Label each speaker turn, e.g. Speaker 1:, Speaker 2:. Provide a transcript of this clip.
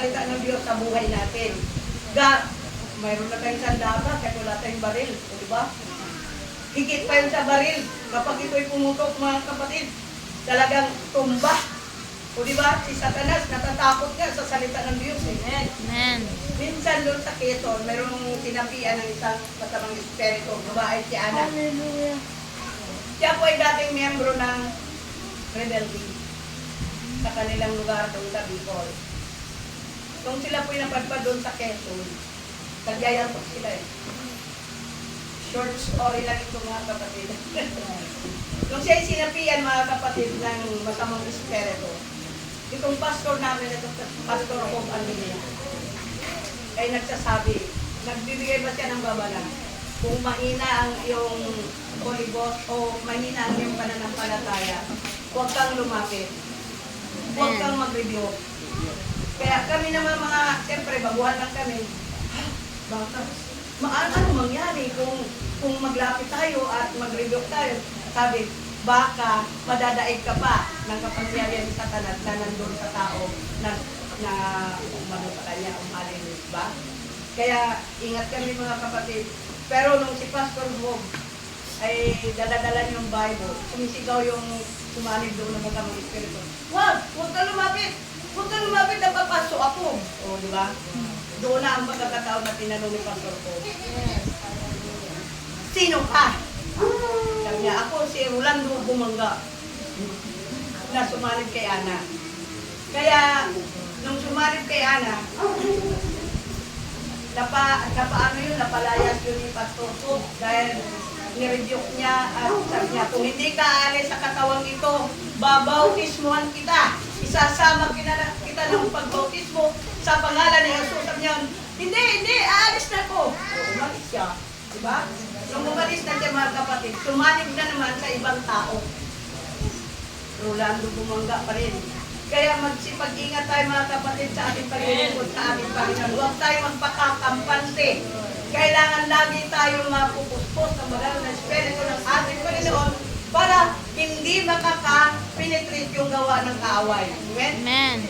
Speaker 1: salita ng Diyos sa buhay natin. Mayroon na tayong sandata, kaya wala tayong baril. O, diba? Higit pa yun sa baril. Kapag ito'y pumutok, mga kapatid, talagang tumba. O, diba? Si Satanas, natatakot nga sa salita ng Diyos. Amen.
Speaker 2: Amen.
Speaker 1: Minsan doon sa Quezon, mayroong sinapian ng isang masamang espiritu. Babae si Ana.
Speaker 2: Hallelujah.
Speaker 1: Siya po ay dating miyembro ng rebelde sa kanilang lugar doon sa Bicol. Nung sila po napadpad doon sa Quezon, nagyayantok sila eh. Short story lang ito mga kapatid. Nung siya ay sinapian mga kapatid ng masamang espiritu, itong pastor namin, itong pastor Hope Andrea, ay nagsasabi, nagbibigay ba siya ng babala? Kung mahina ang iyong Holy Ghost o mahina ang iyong pananampalataya, huwag kang lumapit. Huwag kang mag-review. Kaya kami naman mga, siyempre, baguhan lang kami. Baka, ano mangyari kung maglapit tayo at mag-review tayo? Sabi, baka madadaig ka pa ng kapangyarihan sa Satanas na nandun sa tao na umano sa kanya, umalinis ba? Kaya ingat kami mga kapatid. Pero nung si Pastor Bob ay daladala yung Bible, sumisigaw yung sumanib doon ng mga espiritu. Huwag ka lumapit! Huwag ka lumapit, napapaso ako. O, di ba? Doon na ang pagkakataon na tinanong ni Pastor Bob. Sino ka? Sabi niya, ako si Rolando Bumanga na sumanib kay Ana. Kaya, nung sumanib kay Ana, napalayas yun ni Pastor Bob dahil nirebuke niya at sabi niya, kung hindi ka aalis sa katawang ito, babautismohan kita. Isasama kita ng pagbautismo sa pangalan ni Jesus. Sabi niya, hindi, aalis na ko. Umalis siya. Diba? Nung umalis na siya mga kapatid, sumanib na naman sa ibang tao. Rolando Bumanga pa rin. Kaya magsipag-ingat tayo mga kapatid sa ating paglilingkod sa ating Panginoon. Huwag tayo magpakakampanse. Kailangan lagi tayong mapupuspos ng magal na espiritu ng ating Panginoon para hindi makaka-penetrate yung gawa ng kaaway. Amen?
Speaker 2: Amen.